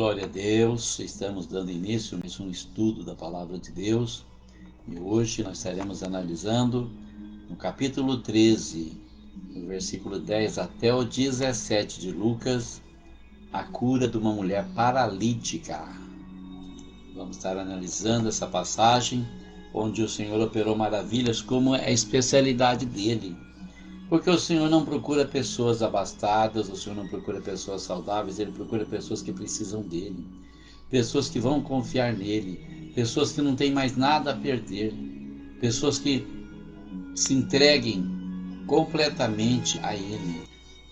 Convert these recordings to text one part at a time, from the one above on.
Glória a Deus, estamos dando início a um estudo da Palavra de Deus e hoje nós estaremos analisando no capítulo 13, no versículo 10 até o 17 de Lucas, a cura de uma mulher paralítica. Vamos estar analisando essa passagem onde o Senhor operou maravilhas, como é a especialidade dele. Porque o Senhor não procura pessoas abastadas, o Senhor não procura pessoas saudáveis, Ele procura pessoas que precisam dEle, pessoas que vão confiar nele, pessoas que não têm mais nada a perder, pessoas que se entreguem completamente a Ele.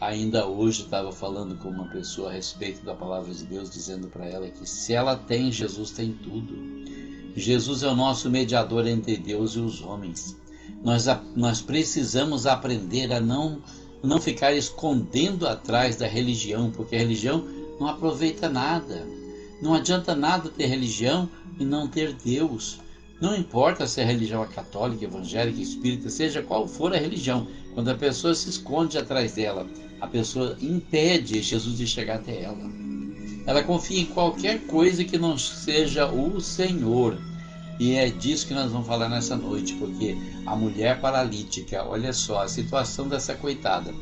Ainda hoje estava falando com uma pessoa a respeito da palavra de Deus, dizendo para ela que se ela tem, Jesus tem tudo. Jesus é o nosso mediador entre Deus e os homens. Nós precisamos aprender a não ficar escondendo atrás da religião, porque a religião não aproveita nada. Não adianta nada ter religião e não ter Deus. Não importa se a religião é católica, evangélica, espírita, seja qual for a religião. Quando a pessoa se esconde atrás dela, a pessoa impede Jesus de chegar até ela. Ela confia em qualquer coisa que não seja o Senhor. E é disso que nós vamos falar nessa noite, porque a mulher paralítica, olha só a situação dessa coitada.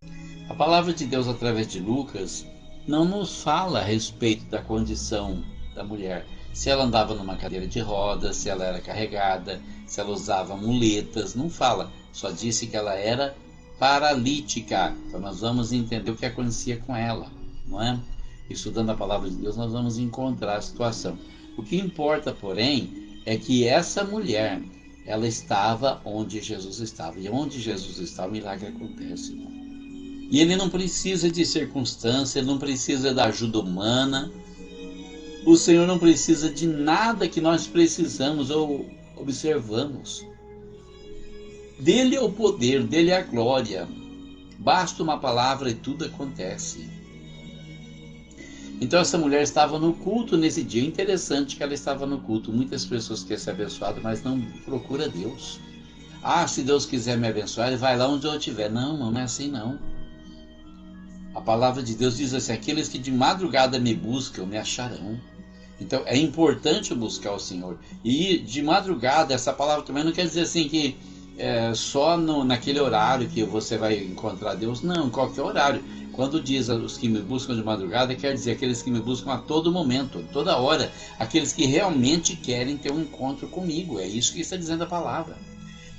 A palavra de Deus através de Lucas não nos fala a respeito da condição da mulher. Se ela andava numa cadeira de rodas, se ela era carregada, se ela usava muletas, não fala. Só disse que ela era paralítica. Então nós vamos entender o que acontecia com ela, não é? Estudando a palavra de Deus nós vamos encontrar a situação. O que importa, porém, é que essa mulher, ela estava onde Jesus estava. E onde Jesus está, o milagre acontece, irmão. E ele não precisa de circunstância, ele não precisa da ajuda humana. O Senhor não precisa de nada que nós precisamos ou observamos. Dele é o poder, dele é a glória. Basta uma palavra e tudo acontece. Então essa mulher estava no culto nesse dia. Interessante que ela estava no culto. Muitas pessoas querem ser abençoadas, mas não procura Deus. Ah, se Deus quiser me abençoar, Ele vai lá onde eu estiver. Não é assim não. A palavra de Deus diz assim: aqueles que de madrugada me buscam, me acharão. Então é importante buscar o Senhor. E de madrugada, essa palavra também não quer dizer assim que só naquele horário que você vai encontrar Deus. Não, em qualquer horário. Quando diz os que me buscam de madrugada, quer dizer aqueles que me buscam a todo momento, toda hora. Aqueles que realmente querem ter um encontro comigo. É isso que está dizendo a palavra.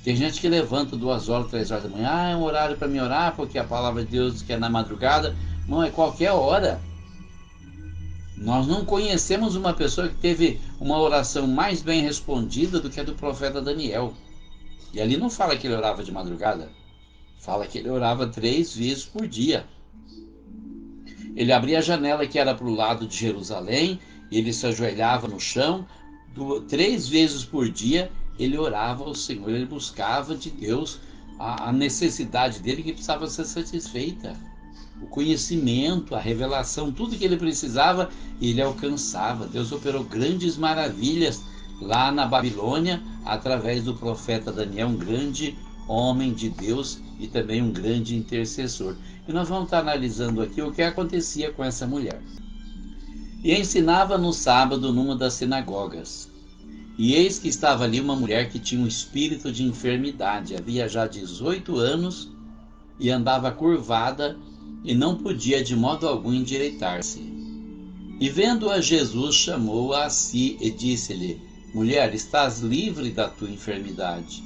Tem gente que levanta 2 horas, 3 horas da manhã. Ah, é um horário para me orar, porque a palavra de Deus diz que é na madrugada. Não, é qualquer hora. Nós não conhecemos uma pessoa que teve uma oração mais bem respondida do que a do profeta Daniel. E ali não fala que ele orava de madrugada. Fala que ele orava 3 vezes por dia. Ele abria a janela que era para o lado de Jerusalém, ele se ajoelhava no chão, 3 vezes por dia ele orava ao Senhor, ele buscava de Deus a necessidade dele que precisava ser satisfeita. O conhecimento, a revelação, tudo que ele precisava, ele alcançava. Deus operou grandes maravilhas lá na Babilônia, através do profeta Daniel, um grande homem de Deus e também um grande intercessor. E nós vamos estar analisando aqui o que acontecia com essa mulher. E ensinava no sábado numa das sinagogas. E eis que estava ali uma mulher que tinha um espírito de enfermidade. Havia já 18 anos e andava curvada e não podia de modo algum endireitar-se. E vendo-a Jesus, chamou-a a si e disse-lhe: mulher, estás livre da tua enfermidade.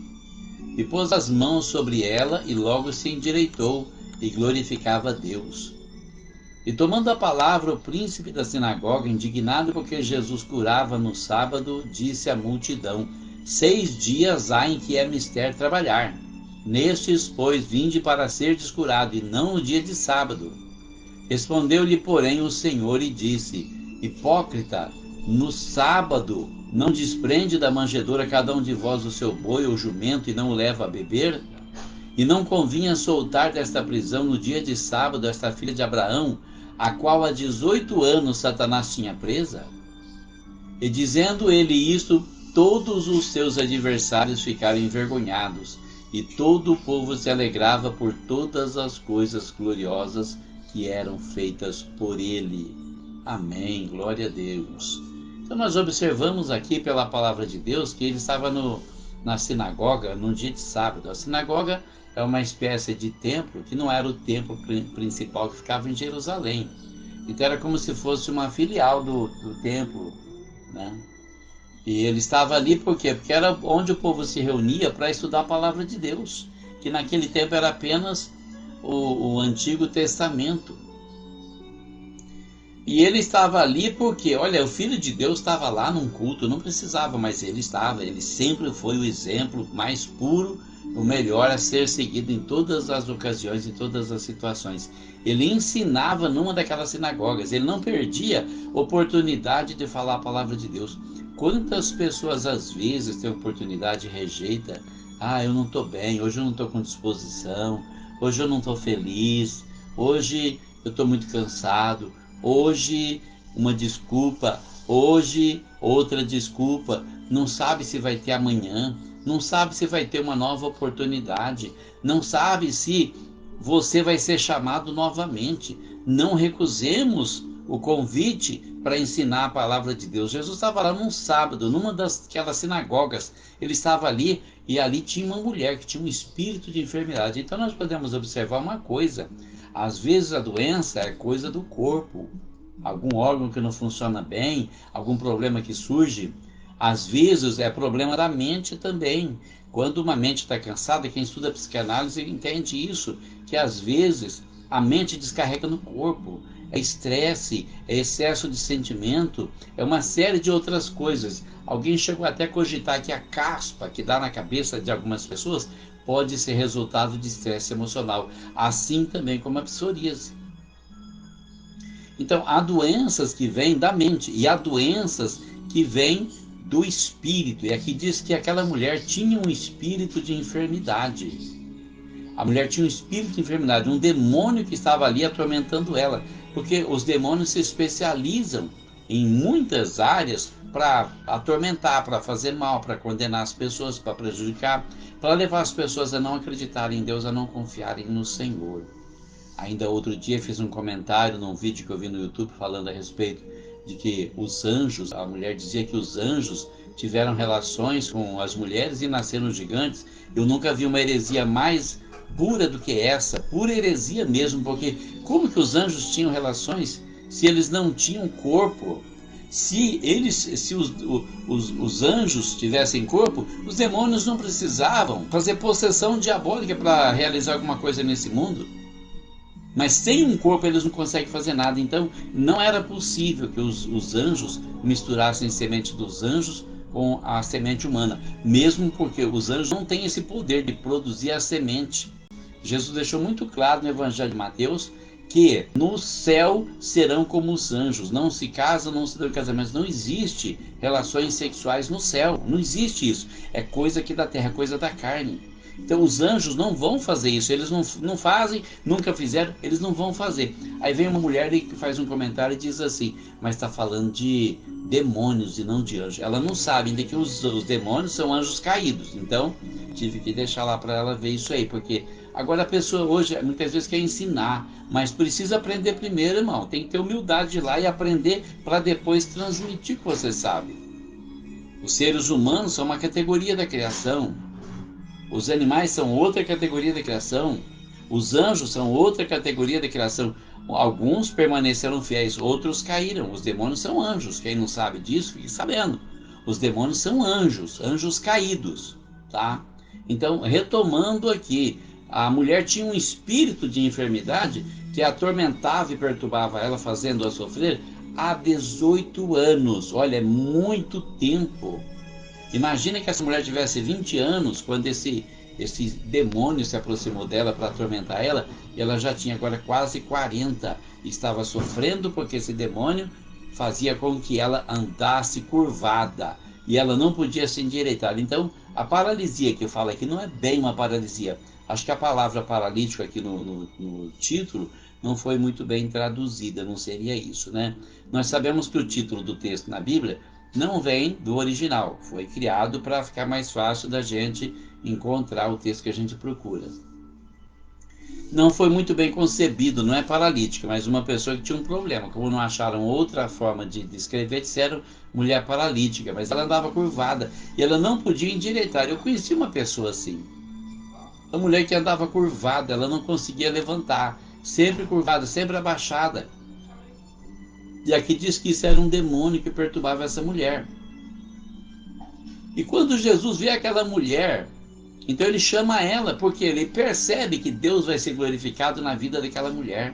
E pôs as mãos sobre ela e logo se endireitou e glorificava a Deus. E tomando a palavra, o príncipe da sinagoga, indignado porque Jesus curava no sábado, disse à multidão: 6 dias há em que é mister trabalhar. Nestes, pois, vinde para serdes curado, e não no dia de sábado. Respondeu-lhe, porém, o Senhor e disse: hipócrita, no sábado não desprende da manjedoura cada um de vós o seu boi ou jumento e não o leva a beber? E não convinha soltar desta prisão no dia de sábado esta filha de Abraão, a qual há 18 anos Satanás tinha presa? E dizendo ele isto, todos os seus adversários ficaram envergonhados, e todo o povo se alegrava por todas as coisas gloriosas que eram feitas por ele. Amém, glória a Deus. Então nós observamos aqui pela palavra de Deus que ele estava na sinagoga no dia de sábado. A sinagoga é uma espécie de templo que não era o templo principal que ficava em Jerusalém. Então era como se fosse uma filial do templo, né? E ele estava ali por quê? Porque era onde o povo se reunia para estudar a palavra de Deus, que naquele tempo era apenas o Antigo Testamento. E ele estava ali porque, olha, o Filho de Deus estava lá num culto, não precisava, mas ele estava. Ele sempre foi o exemplo mais puro, o melhor a ser seguido em todas as ocasiões, em todas as situações. Ele ensinava numa daquelas sinagogas, ele não perdia oportunidade de falar a palavra de Deus. Quantas pessoas às vezes têm oportunidade e rejeita? Ah, eu não estou bem, hoje eu não estou com disposição, hoje eu não estou feliz, hoje eu estou muito cansado. Hoje uma desculpa, hoje outra desculpa, não sabe se vai ter amanhã, não sabe se vai ter uma nova oportunidade, não sabe se você vai ser chamado novamente. Não recusemos o convite para ensinar a palavra de Deus. Jesus estava lá num sábado, numa daquelas sinagogas, ele estava ali e ali tinha uma mulher que tinha um espírito de enfermidade. Então nós podemos observar uma coisa. Às vezes a doença é coisa do corpo, algum órgão que não funciona bem, algum problema que surge. Às vezes é problema da mente também. Quando uma mente está cansada, quem estuda psicanálise entende isso, que às vezes a mente descarrega no corpo. É estresse, é excesso de sentimento, é uma série de outras coisas. Alguém chegou até a cogitar que a caspa que dá na cabeça de algumas pessoas pode ser resultado de estresse emocional, assim também como a psoríase. Então, há doenças que vêm da mente e há doenças que vêm do espírito. E aqui diz que aquela mulher tinha um espírito de enfermidade. A mulher tinha um espírito de enfermidade, um demônio que estava ali atormentando ela, porque os demônios se especializam em muitas áreas para atormentar, para fazer mal, para condenar as pessoas, para prejudicar, para levar as pessoas a não acreditarem em Deus, a não confiarem no Senhor. Ainda outro dia fiz um comentário num vídeo que eu vi no YouTube falando a respeito de que os anjos, a mulher dizia que os anjos tiveram relações com as mulheres e nasceram gigantes. Eu nunca vi uma heresia mais pura do que essa, pura heresia mesmo, porque como que os anjos tinham relações se eles não tinham corpo? Se os anjos tivessem corpo, os demônios não precisavam fazer possessão diabólica para realizar alguma coisa nesse mundo. Mas sem um corpo eles não conseguem fazer nada. Então não era possível que os anjos misturassem a semente dos anjos com a semente humana, mesmo porque os anjos não têm esse poder de produzir a semente. Jesus deixou muito claro no Evangelho de Mateus que no céu serão como os anjos, não se casam, não se dão casamentos, não existe relações sexuais no céu, não existe isso, é coisa aqui da terra, é coisa da carne. Então os anjos não vão fazer isso, eles não fazem, nunca fizeram, eles não vão fazer. Aí vem uma mulher e faz um comentário e diz assim, mas está falando de demônios e não de anjos. Ela não sabe ainda que os demônios são anjos caídos, então tive que deixar lá para ela ver isso aí, porque agora a pessoa hoje muitas vezes quer ensinar, mas precisa aprender primeiro, irmão. Tem que ter humildade de ir lá e aprender para depois transmitir o que você sabe. Os seres humanos são uma categoria da criação. Os animais são outra categoria da criação. Os anjos são outra categoria da criação. Alguns permaneceram fiéis, outros caíram. Os demônios são anjos. Quem não sabe disso, fique sabendo. Os demônios são anjos, anjos caídos, tá? Então, retomando aqui, a mulher tinha um espírito de enfermidade que atormentava e perturbava ela, fazendo-a sofrer há 18 anos. Olha, é muito tempo. Imagina que essa mulher tivesse 20 anos quando esse demônio se aproximou dela para atormentar ela, e ela já tinha agora quase 40. Estava sofrendo porque esse demônio fazia com que ela andasse curvada e ela não podia se endireitar. Então, a paralisia que eu falo aqui não é bem uma paralisia. Acho que a palavra paralítico aqui no título não foi muito bem traduzida, não seria isso, né? Nós sabemos que o título do texto na Bíblia não vem do original, foi criado para ficar mais fácil da gente encontrar o texto que a gente procura. não foi muito bem concebido, não é paralítica, mas uma pessoa que tinha um problema. Como não acharam outra forma de descrever, disseram mulher paralítica, mas ela andava curvada e ela não podia endireitar. Eu conheci uma pessoa assim, uma mulher que andava curvada, ela não conseguia levantar, sempre curvada, sempre abaixada. E aqui diz que isso era um demônio que perturbava essa mulher. E quando Jesus vê aquela mulher, então ele chama ela, porque ele percebe que Deus vai ser glorificado na vida daquela mulher.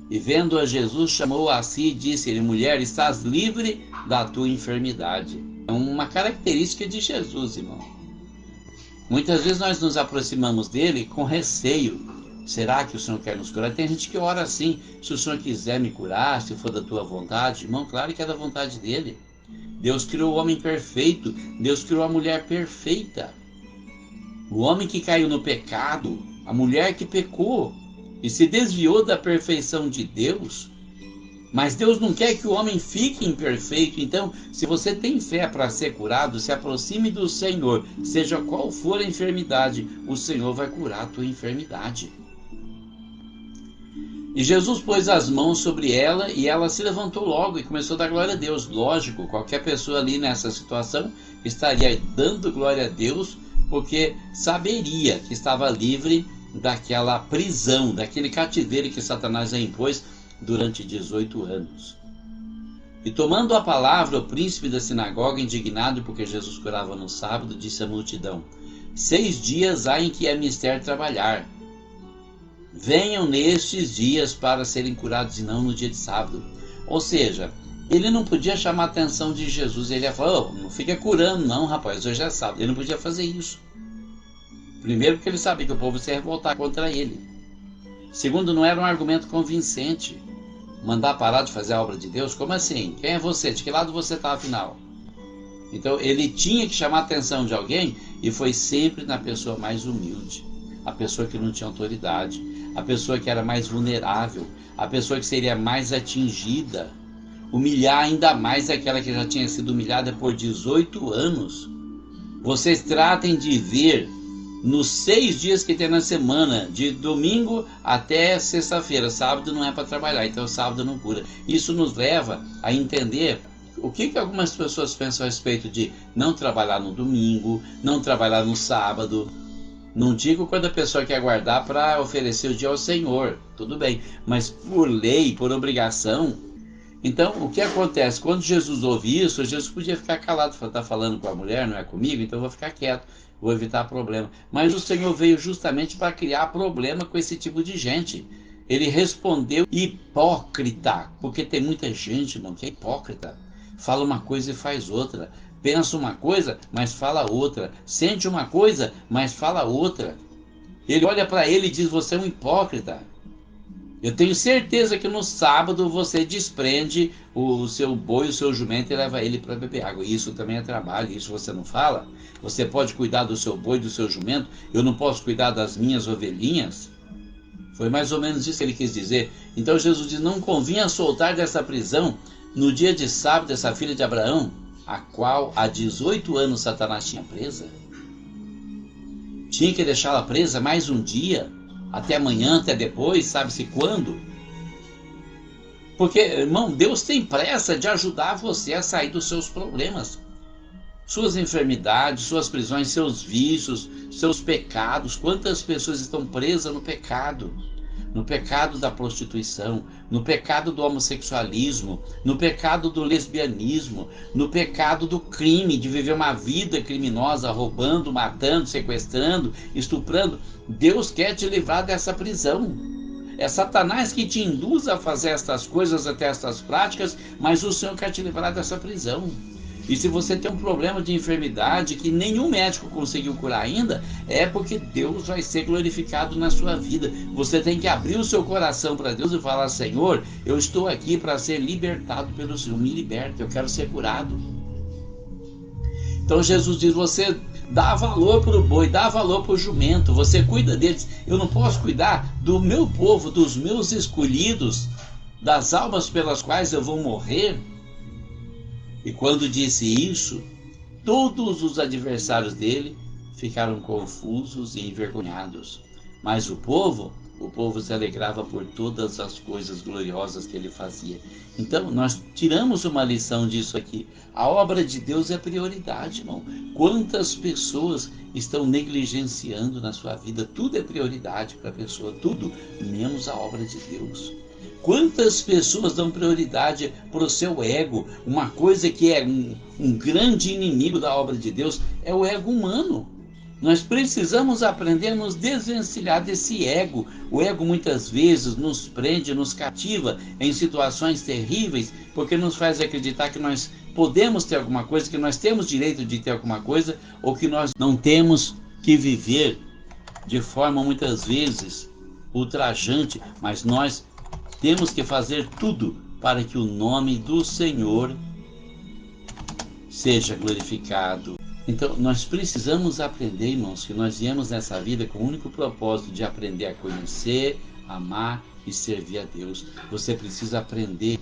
E vendo a Jesus, chamou-a a si e disse-lhe: mulher, estás livre da tua enfermidade. É uma característica de Jesus, irmão. Muitas vezes nós nos aproximamos dele com receio. Será que o Senhor quer nos curar? Tem gente que ora assim: se o Senhor quiser me curar, se for da tua vontade. Irmão, claro que é da vontade dele. Deus criou o homem perfeito, Deus criou a mulher perfeita. O homem que caiu no pecado, a mulher que pecou e se desviou da perfeição de Deus. Mas Deus não quer que o homem fique imperfeito. Então, se você tem fé para ser curado, se aproxime do Senhor. Seja qual for a enfermidade, o Senhor vai curar a tua enfermidade. E Jesus pôs as mãos sobre ela e ela se levantou logo e começou a dar glória a Deus. Lógico, qualquer pessoa ali nessa situação estaria dando glória a Deus, porque saberia que estava livre daquela prisão, daquele cativeiro que Satanás a impôs durante 18 anos. E tomando a palavra, o príncipe da sinagoga, indignado porque Jesus curava no sábado, disse à multidão: 6 dias há em que é mister trabalhar. Venham nestes dias para serem curados e não no dia de sábado. Ou seja, ele não podia chamar a atenção de Jesus. Ele ia falar: oh, não fica curando não, rapaz, hoje é sábado. Ele não podia fazer isso. Primeiro, porque ele sabia que o povo se ia revoltar contra ele. Segundo, não era um argumento convincente. Mandar parar de fazer a obra de Deus? Como assim? Quem é você? De que lado você está, afinal? Então, ele tinha que chamar a atenção de alguém, e foi sempre na pessoa mais humilde, a pessoa que não tinha autoridade, a pessoa que era mais vulnerável, a pessoa que seria mais atingida, humilhar ainda mais aquela que já tinha sido humilhada por 18 anos. Vocês tratem de ver nos 6 dias que tem na semana, de domingo até sexta-feira. Sábado não é para trabalhar, então sábado não cura. Isso nos leva a entender o que algumas pessoas pensam a respeito de não trabalhar no domingo, não trabalhar no sábado. Não digo quando a pessoa quer guardar para oferecer o dia ao Senhor, tudo bem, mas por lei, por obrigação. Então, o que acontece? Quando Jesus ouve isso, Jesus podia ficar calado, está falando com a mulher, não é comigo, então eu vou ficar quieto, vou evitar problema. Mas o Senhor veio justamente para criar problema com esse tipo de gente. Ele respondeu: hipócrita, porque tem muita gente, irmão, que é hipócrita. Fala uma coisa e faz outra. Pensa uma coisa, mas fala outra. Sente uma coisa, mas fala outra. Ele olha para ele e diz: você é um hipócrita. Eu tenho certeza que no sábado você desprende o seu boi, o seu jumento e leva ele para beber água. Isso também é trabalho, isso você não fala? Você pode cuidar do seu boi, do seu jumento? Eu não posso cuidar das minhas ovelhinhas? Foi mais ou menos isso que ele quis dizer. Então Jesus diz: não convinha soltar dessa prisão no dia de sábado essa filha de Abraão, a qual há 18 anos Satanás tinha presa. Tinha que deixá-la presa mais um dia, até amanhã, até depois, sabe-se quando. Porque, irmão, Deus tem pressa de ajudar você a sair dos seus problemas, suas enfermidades, suas prisões, seus vícios, seus pecados. Quantas pessoas estão presas no pecado? No pecado da prostituição, no pecado do homossexualismo, no pecado do lesbianismo, no pecado do crime, de viver uma vida criminosa, roubando, matando, sequestrando, estuprando. Deus quer te livrar dessa prisão. É Satanás que te induz a fazer estas coisas, até estas práticas, mas o Senhor quer te livrar dessa prisão. E se você tem um problema de enfermidade que nenhum médico conseguiu curar ainda, é porque Deus vai ser glorificado na sua vida. Você tem que abrir o seu coração para Deus e falar: Senhor, eu estou aqui para ser libertado pelo Senhor, me liberta, eu quero ser curado. Então Jesus diz: você dá valor para o boi, dá valor para o jumento, você cuida deles. Eu não posso cuidar do meu povo, dos meus escolhidos, das almas pelas quais eu vou morrer? E quando disse isso, todos os adversários dele ficaram confusos e envergonhados. Mas o povo se alegrava por todas as coisas gloriosas que ele fazia. Então, nós tiramos uma lição disso aqui. A obra de Deus é prioridade, irmão. Quantas pessoas estão negligenciando na sua vida? Tudo é prioridade para a pessoa, tudo, menos a obra de Deus. Quantas pessoas dão prioridade para o seu ego? Uma coisa que é um grande inimigo da obra de Deus é o ego humano. Nós precisamos aprender a nos desvencilhar desse ego. O ego muitas vezes nos prende, nos cativa em situações terríveis, porque nos faz acreditar que nós podemos ter alguma coisa, que nós temos direito de ter alguma coisa, ou que nós não temos que viver de forma muitas vezes ultrajante, mas nós temos que fazer tudo para que o nome do Senhor seja glorificado. Então, nós precisamos aprender, irmãos, que nós viemos nessa vida com o único propósito de aprender a conhecer, amar e servir a Deus. Você precisa aprender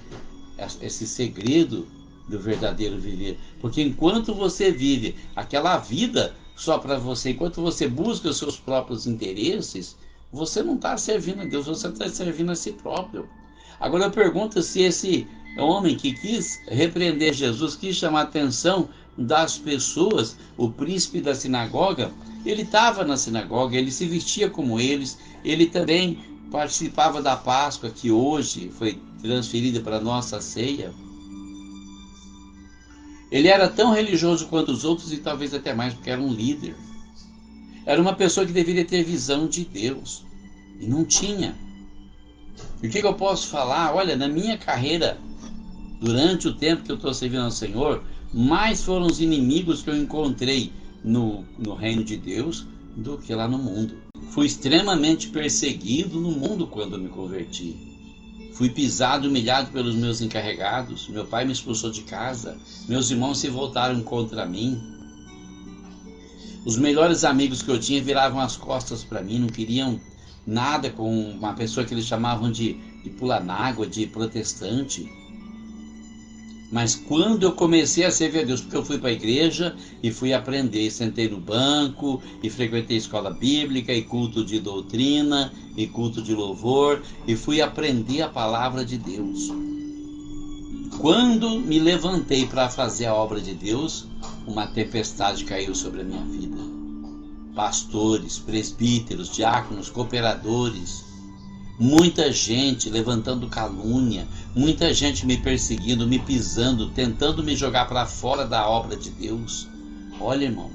esse segredo do verdadeiro viver. Porque enquanto você vive aquela vida só para você, enquanto você busca os seus próprios interesses, você não está servindo a Deus, você está servindo a si próprio. Agora eu pergunto se esse homem que quis repreender Jesus, quis chamar a atenção das pessoas, o príncipe da sinagoga, ele estava na sinagoga, ele se vestia como eles, ele também participava da Páscoa, que hoje foi transferida para a nossa ceia. Ele era tão religioso quanto os outros e talvez até mais, porque era um líder. Era uma pessoa que deveria ter visão de Deus e não tinha. E o que eu posso falar? Olha, na minha carreira, durante o tempo que eu estou servindo ao Senhor, mais foram os inimigos que eu encontrei no reino de Deus do que lá no mundo. Fui extremamente perseguido no mundo quando me converti. Fui pisado, humilhado pelos meus encarregados. Meu pai me expulsou de casa. Meus irmãos se voltaram contra mim. Os melhores amigos que eu tinha viravam as costas para mim, não queriam nada com uma pessoa que eles chamavam de pula-nágua, de protestante. Mas quando eu comecei a servir a Deus, porque eu fui para a igreja e fui aprender, sentei no banco e frequentei escola bíblica e culto de doutrina e culto de louvor e fui aprender a palavra de Deus. Quando me levantei para fazer a obra de Deus, uma tempestade caiu sobre a minha vida. Pastores, presbíteros, diáconos, cooperadores, muita gente levantando calúnia, muita gente me perseguindo, me pisando, tentando me jogar para fora da obra de Deus. Olha, irmão,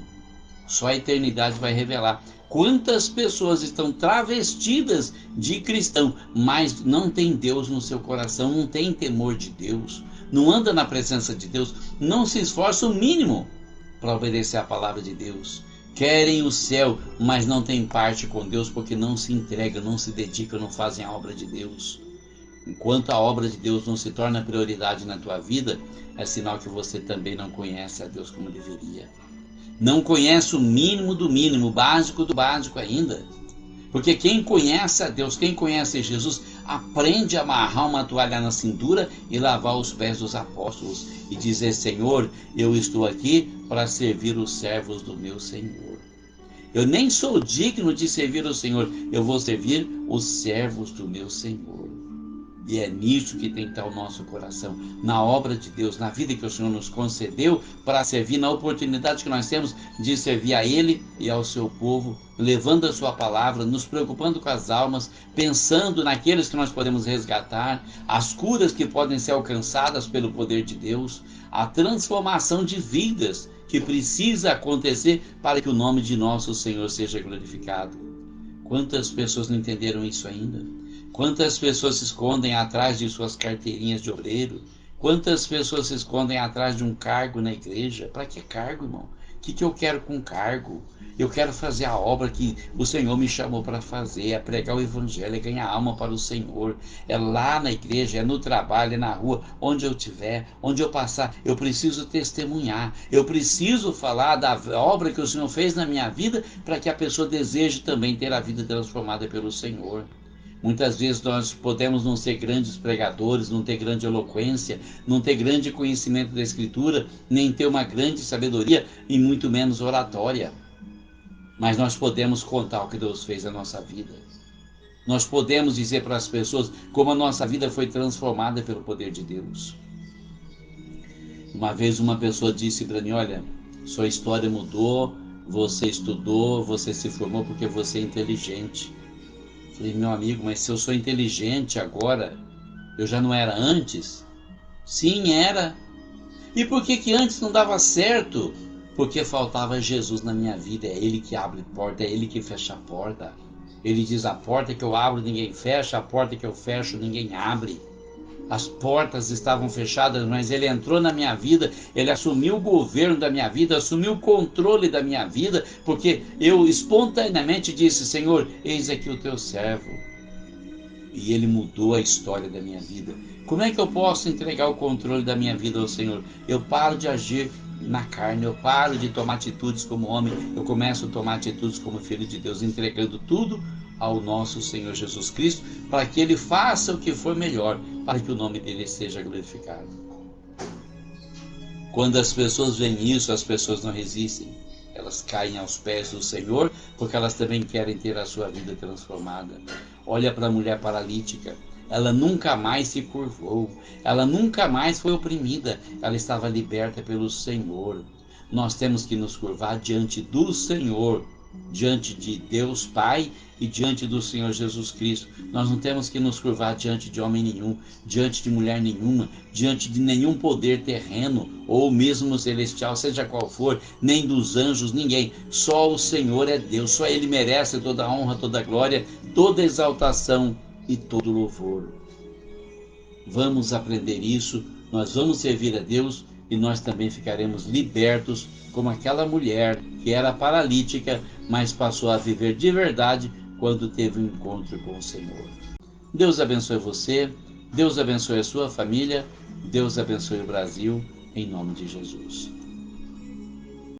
só a eternidade vai revelar quantas pessoas estão travestidas de cristão, mas não tem Deus no seu coração, não tem temor de Deus, não anda na presença de Deus, não se esforça o mínimo para obedecer a palavra de Deus. Querem o céu, mas não têm parte com Deus porque não se entregam, não se dedicam, não fazem a obra de Deus. Enquanto a obra de Deus não se torna prioridade na tua vida, é sinal que você também não conhece a Deus como deveria. Não conhece o mínimo do mínimo, o básico do básico ainda. Porque quem conhece a Deus, quem conhece Jesus, aprende a amarrar uma toalha na cintura e lavar os pés dos apóstolos e dizer: Senhor, eu estou aqui para servir os servos do meu Senhor. Eu nem sou digno de servir o Senhor, eu vou servir os servos do meu Senhor. E é nisso que tem que estar o nosso coração, na obra de Deus, na vida que o Senhor nos concedeu para servir, na oportunidade que nós temos de servir a Ele e ao seu povo, levando a sua palavra, nos preocupando com as almas, pensando naqueles que nós podemos resgatar, as curas que podem ser alcançadas pelo poder de Deus, a transformação de vidas que precisa acontecer para que o nome de nosso Senhor seja glorificado. Quantas pessoas não entenderam isso ainda? Quantas pessoas se escondem atrás de suas carteirinhas de obreiro? Quantas pessoas se escondem atrás de um cargo na igreja? Para que cargo, irmão? O que eu quero com cargo? Eu quero fazer a obra que o Senhor me chamou para fazer, é pregar o evangelho, é ganhar alma para o Senhor. É lá na igreja, é no trabalho, é na rua, onde eu estiver, onde eu passar. Eu preciso testemunhar, eu preciso falar da obra que o Senhor fez na minha vida para que a pessoa deseje também ter a vida transformada pelo Senhor. Muitas vezes nós podemos não ser grandes pregadores, não ter grande eloquência, não ter grande conhecimento da Escritura, nem ter uma grande sabedoria e muito menos oratória. Mas nós podemos contar o que Deus fez na nossa vida. Nós podemos dizer para as pessoas como a nossa vida foi transformada pelo poder de Deus. Uma vez uma pessoa disse para mim: olha, sua história mudou, você estudou, você se formou porque você é inteligente. Eu falei: meu amigo, mas se eu sou inteligente agora, eu já não era antes? Sim, era. E por que antes não dava certo? Porque faltava Jesus na minha vida. É Ele que abre porta, é Ele que fecha a porta. Ele diz: a porta que eu abro ninguém fecha, a porta que eu fecho ninguém abre. As portas estavam fechadas, mas Ele entrou na minha vida, Ele assumiu o governo da minha vida, assumiu o controle da minha vida, porque eu espontaneamente disse: Senhor, eis aqui o teu servo. E Ele mudou a história da minha vida. Como é que eu posso entregar o controle da minha vida ao Senhor? Eu paro de agir na carne, eu paro de tomar atitudes como homem, eu começo a tomar atitudes como filho de Deus, entregando tudo ao nosso Senhor Jesus Cristo, para que Ele faça o que for melhor, para que o nome dEle seja glorificado. Quando as pessoas veem isso, as pessoas não resistem. Elas caem aos pés do Senhor, porque elas também querem ter a sua vida transformada. Olha para a mulher paralítica. Ela nunca mais se curvou. Ela nunca mais foi oprimida. Ela estava liberta pelo Senhor. Nós temos que nos curvar diante do Senhor, diante de Deus Pai e diante do Senhor Jesus Cristo. Nós não temos que nos curvar diante de homem nenhum, diante de mulher nenhuma, diante de nenhum poder terreno ou mesmo celestial, seja qual for, nem dos anjos, ninguém. Só o Senhor é Deus, só Ele merece toda a honra, toda a glória, toda a exaltação e todo o louvor. Vamos aprender isso, nós vamos servir a Deus e nós também ficaremos libertos, como aquela mulher que era paralítica, mas passou a viver de verdade quando teve um encontro com o Senhor. Deus abençoe você, Deus abençoe a sua família, Deus abençoe o Brasil, em nome de Jesus.